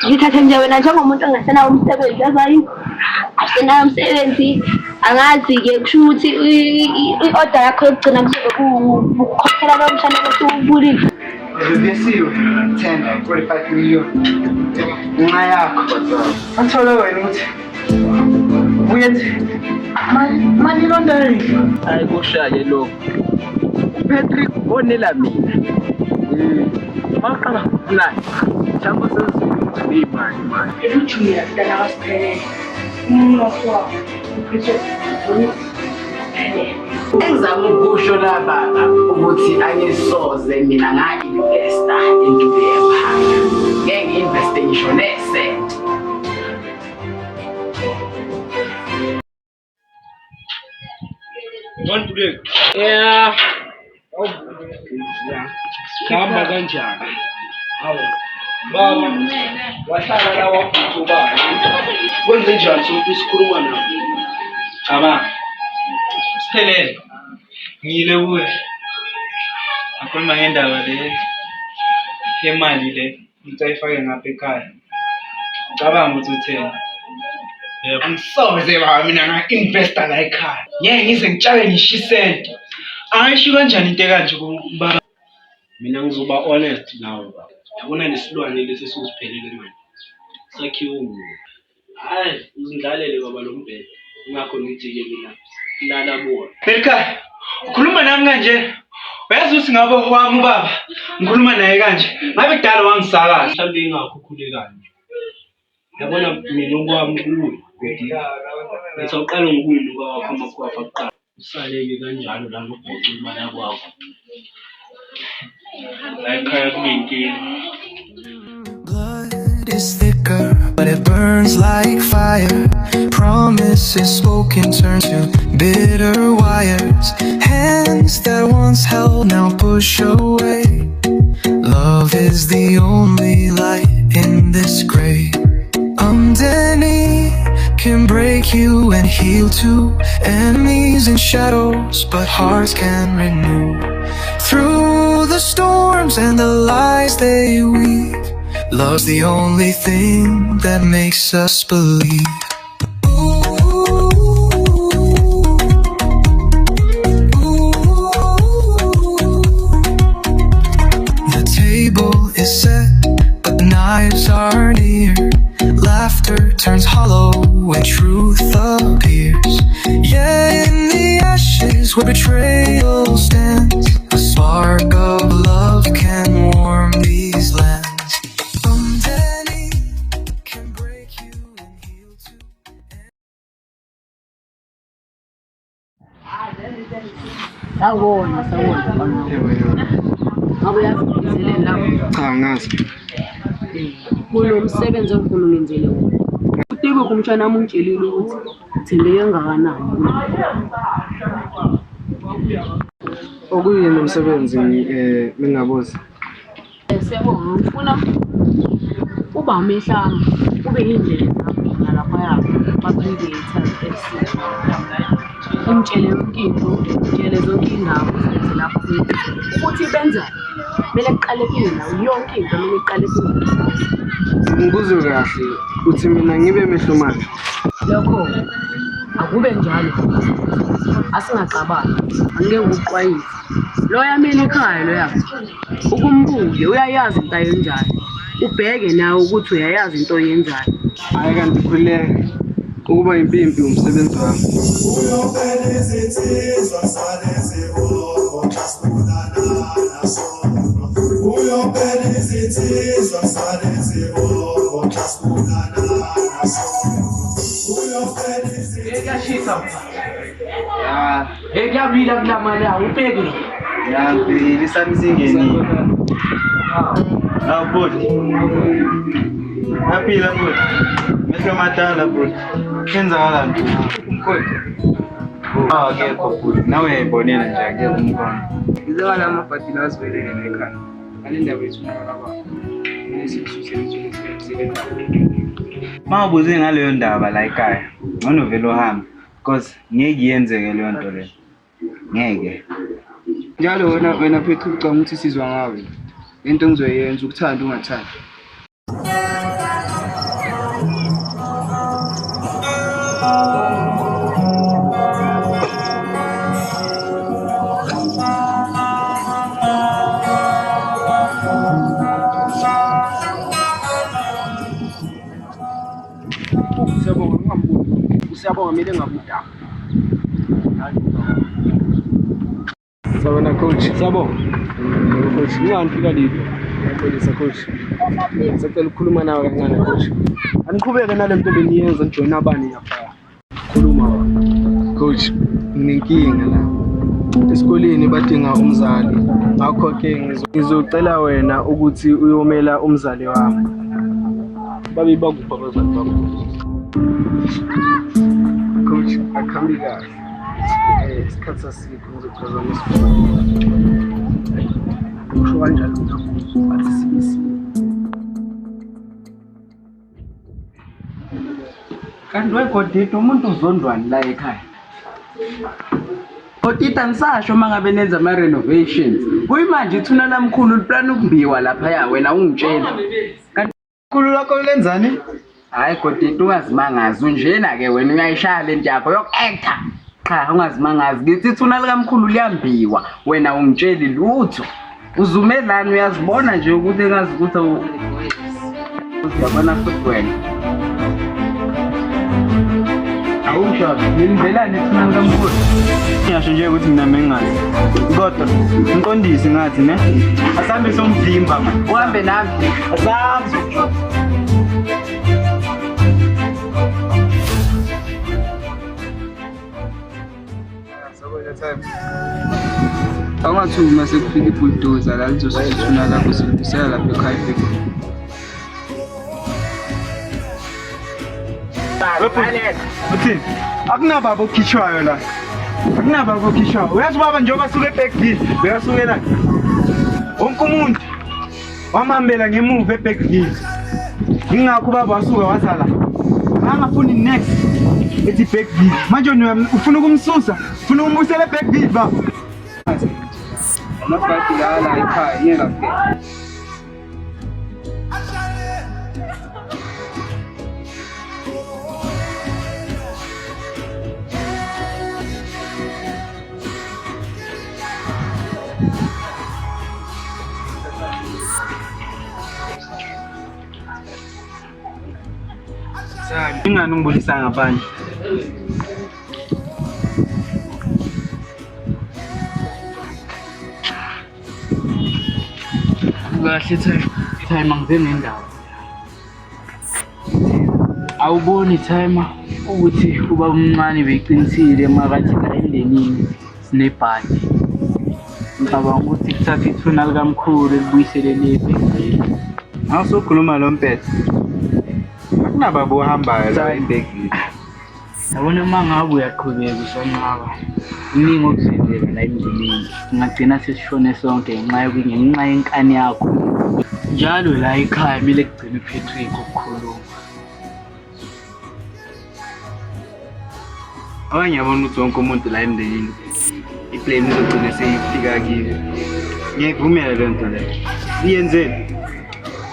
ngithathe nje wena njengomuntu ongasenawo umsebenzi yazayo asenayo umsebenzi angazi-ke kusho ukuthi i-order yakho yokugcina kuzobe kukhokhela lo mshana ubulile Besiwe 10 45 million nxa yakho athole wena ukuthi uyethi mani londari hayi kushaya lokho Patrick onela mina maqala naye jambo senziwe ukuthi imali manje elujuya dana wasiphelele umuntu wakho engizama ukusho lapha ukuthi angisoze mina nga-investa into yephanga ngeke ngi-investe ngisho nesent. Don't break. Yeah. Kamba kanjani? Hawu. Baba. Wahlala la waphuthu baba. Kwenze njani sokuthi sikhuluma nawe? Baba. Siphelele. Ngile kuwe. Akhuluma ngendaba le yemali le ngicayifake ngapha ekhaya. Cabanga ukuthi utheni? Angisoze baba mina nga-investa la ekhaya. Ngeke ngize ngitshale ngisho isenti. Ayisho kanjani into ekanje baba? Mina ngizoba honest nawe baba. Yabona lesilwane lesi esiziphelele manje. Sakhiwe nguwe. Hayi uzindlalele baba lo mbhede. Ngakho ngithi-ke mina lala bona. Ekhaya ukhuluma nami kanje. Uyazi ukuthi ngabe wami ubaba ngikhuluma naye kanje. Ngabe kudala wangisakaza. Mhlawumbe ingakhukhule kanje. Yabona mina okwami kuwe. Ngithi uqale ngikulo kwakho amakwafa kuqala. Usaleke kanjalo la ngobhoxa imali yakwakho. La ekhaya kunenkinga. Blood is thicker, but it burns like fire. Promises spoken turn to bitter wires. Hands that once held now push away. Love is the only light in this grave. Underneath can break you and heal too. Enemies and shadows, but hearts can renew. Through the storms and the lies they weave, love's the only thing that makes us believe. The table is set, but the knives are near. Laughter turns hollow when truth appears. Yeah, in the ashes where betrayal stands, a spark of love can warm these lands. Underneath can break you and heal too. sawona ngabe uyaziphilele lapho Cha ngazi. kulo msebenzi omkhulu ngenzele wona utibe kumtshana nami ungitshelile ukuthi thembeke kangakanani Okuyini umsebenzi mingabuza. Siyabonga ngifuna uba umehlanga ube yindlela zakho lapha yakho ma-creators FC umtshele yonke into umtshele zonke indawo zenze lapha ukuthi benzani kumele kuqale kini nawe yonke into kumele iqale kini. Ngikuzwe kahle uthi mina ngibe mehlomanje. Lokho akube njalo asingaqabani angeke ukuqwayise lo yamini ekhaya lo yakho ukumbuke uyayazi into ayenzayo ubheke nawe ukuthi uyayazi into oyenzayo. Hayi kanti khuleka ukuba impimpi umsebenzi wami. Ekuyabila kula mali awubheki. Yampili sami singenile. Bhuti. Yaphila bhuti. Mehlo matala bhuti. Kwenzakalani bhuti? Akekho bhuti. Nawe uyayibonela nje akekho umkhona. Ngizakala amabhadila azivelele ekhaya. Ngale ndaba yethu nababa. Mawubuze ngaleyo ndaba la ekhaya. Ngcono vele uhambe because ngeke yenzeke leyo nto le. Ngeke. Njalo wena phethu ucanga ukuthi sizwa ngawe. Into engizoyenza ukuthanda ungathandi. Siyabonga ungambuzi. Usiyabonga mina engakudala. Sabona coach. Siyabonga. Coach, ngiyangifika lipi? Ngiyaqolisa coach. Sicela ukukhuluma nawe kancane coach. Aniqhubeke nalento beniyenza nijoyina abani lapha. Khuluma coach, nginenkinga la. Esikoleni badinga umzali. Ngakho ke ngizocela wena ukuthi uyomela umzali wami. Babe bakupha abazali bakho. Coach, akhambi kahle. Isikhathi sasikho ngizokuphazamisa. Usho kanjalo bathi sibisi. Kanti wegodito umuntu uzondwani la ekhaya? Kodita nisasho mangabe nenza ama renovations. Kuyimanje ithuna lamkhulu plan ukumbiwa lapha ya wena ungitshela. Kanti Khulu lakho lenzani? hayi kodita ungazimangazi unjena ke wena uyayishaya lento yakho yok-actor. Cha ungazimangazi ngithi ithuna likamkhulu liyambiwa wena ungitsheli lutho. Uzumelani uyazibona nje ukuthi engazi ukuthi uyabona futhi wena. Awusho nilibelani ithuna likamkhulu. Ngiyasho nje ukuthi mina mengazi. Kodwa ngiqondisi ngathi ne? Asambe somvimba manje. Uhambe nami. Asambe. Sabona time. Angathi uma sekufika ibulldozer la lizosithuna lapho silungisela lapha ekhaya bhekho. Uthini? Akunababa okhishwayo la. Akunababa okhishwayo. Uyazi baba njengoba suke eBackville, bekasukela. Wonke umuntu wamambela ngemuva eBackville. Ingakho baba wasuka wasala. Angafuni next ethi Backville. Manje ufuna ukumsusa, ufuna ukumbusela eBackville baba. Amabhadi la ekhaya ngeke afike. Ingani ungibulisa ngaphandle? Kahle time angize ngendaba. Awuboni time ukuthi uba umncane beqinisile makathi la emndenini sinebhadi. Ngicabanga ukuthi kuthatha ithuna likamkhulu libuyisele leBackville. Awusokhuluma lo mpethu. Akunababa ohambayo la eBackville. Yabona mangabe uyaqhubeka usonqaba. Iningi okuzenzela la emndenini. Ngagcina sesishone sonke ngenxa yenkani yakho. Njalo la ekhaya kumele kugcine uPatrick ukukhuluma. Awangiyabona ukuthi wonke umuntu la emndenini iblame izogcina seyifika kiyo. Ngiyivumela le nto le. Iyenzeni?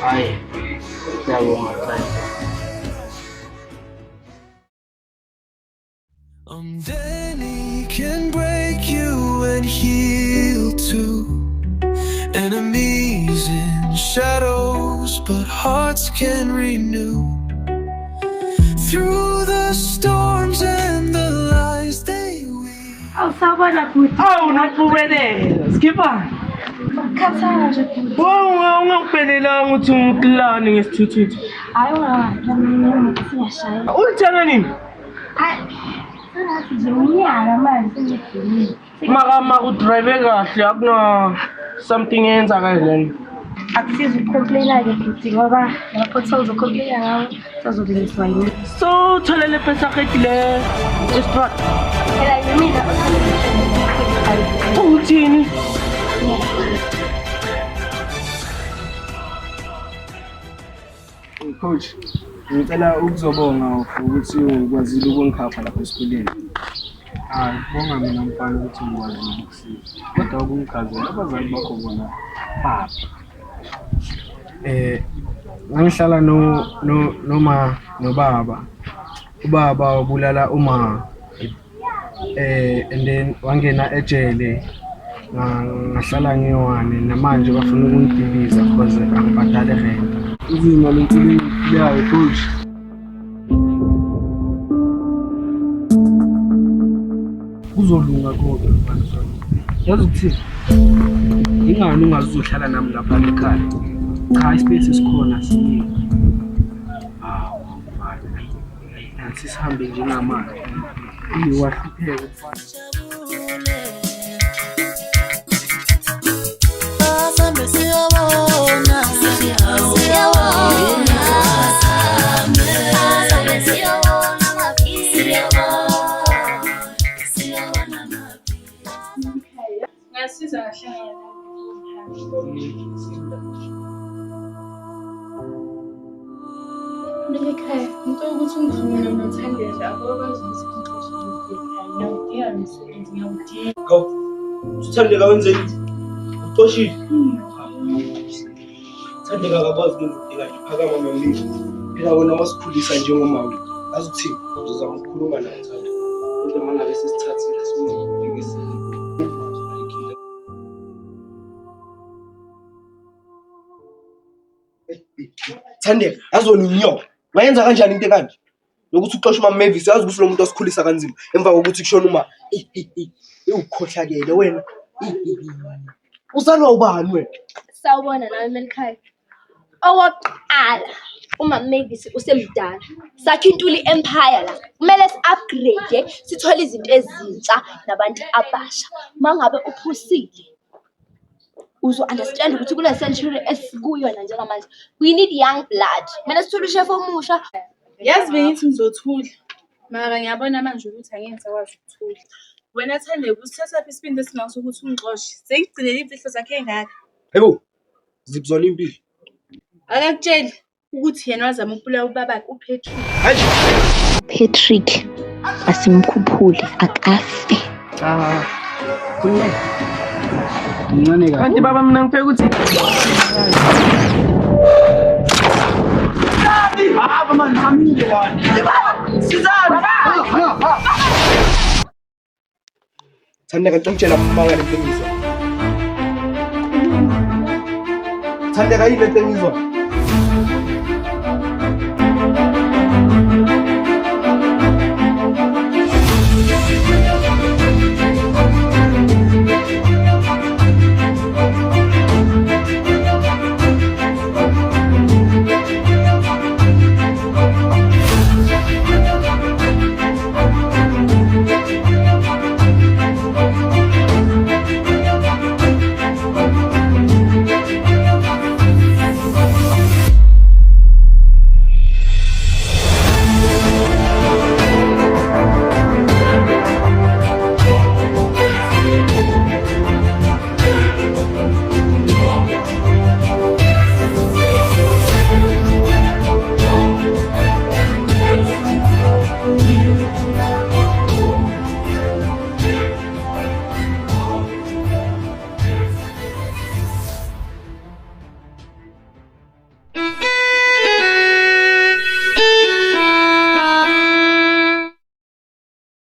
Hayi. Siyabonga time. Danny can break you and heal too. Enemies in shadows, but hearts can renew. Through the storms and the lies they weave. Awusabona futhi. Unaphumelela. Skipper. Khathala nje futhi. Ungakuphelelanga ukuthi umklani ngesithuthuthi. Hayi ungaqhamuka siyashaya. Ulithenga nini? Hayi. Sengathi nje unyaka manje sengidinile. Maka udrive kahle akuna something eyenzakala. Akusiza ukukhomplela ke futhi ngoba lapho sawuzokhomplela ngawo sazobiliswa yini. So tholele pesa khethile Estrat. Phela yimina Uthini? Coach, ngicela ukuzobonga ukuthi ukwazile ukungikhapha lapha esikoleni. Hayi, bonga mina mfana ukuthi ngikwazile ukusiza. Kodwa ukungichazela abazali bakho bona papa. Ngihlala noma nobaba. Ubaba wabulala uma and then wangena ejele. Ngahlala ngiwane namanje bafuna ukungidiliza because angibhadale rent. Izimo lenkululeko yayo coach. kuzolunga konke mfana sona. Yazi ukuthini? Ingani ungaze uzohlala nami lapha ekhaya? Cha, ispace esikhona siningi. Hawu mfana. Nansi sihambe njengamanje. Wahlupheka mfana. Ngasiza kahle ekhaya ngicela ukuthi ungivumele nothandela abakwazi ukuthi ngixoshe ngiyawudinga umsebenzi ngiyawudinga. Uthandeka wenzeni? Uxoshile. Uthandeka akakwazi ukudinga nje phakama mamini. Phela wena wasikhulisa njengomama. Yazi ukuthini? Uzozama ukukhuluma naye Thanda. Kodwa mangabe sesithathile sizofikisa. Thandeka, yazi wena unyoka. Wayenza kanjani into ekanje? Lokuthi uxoshe uMama Mavis, yazi ukuthi lo muntu osikhulisa kanzima emva kokuthi kushona uma ukhohlakele wena. Uzalwa ubani wena? Sawubona nawe Melikhaya. Okokuqala, uma Mavis usemdala. Sakhe intuli empire la. Kumele si-upgrade, sithole izinto ezintsha nabantu abasha. Mangabe uphusile, uzo-understand ukuthi kule century esikuyona njengamanje. We need young blood. Kumele sithole ushefu omusha. Yazi bengithi ngizothula. Mara ngiyabona manje ukuthi angeke ngisakwazi ukuthula. Wena Thandeka usithathaphi isibindi esingaso ukuthi ungixoshe. Sengigcinele imfihlo zakhe engaka. Yebo. Zibuzona impilo. Akakutsheli ukuthi yena wazama ukubulala ubabakhe uPatrick. Patrick asimkhuphule akafe. Kunye. Ngane ka. Kanti baba mina ngifeke ukuthi Baba man, hamile wani. Sizani. Thandeka ngicela manga lento engizwa. Thandeka yini lento engizwa?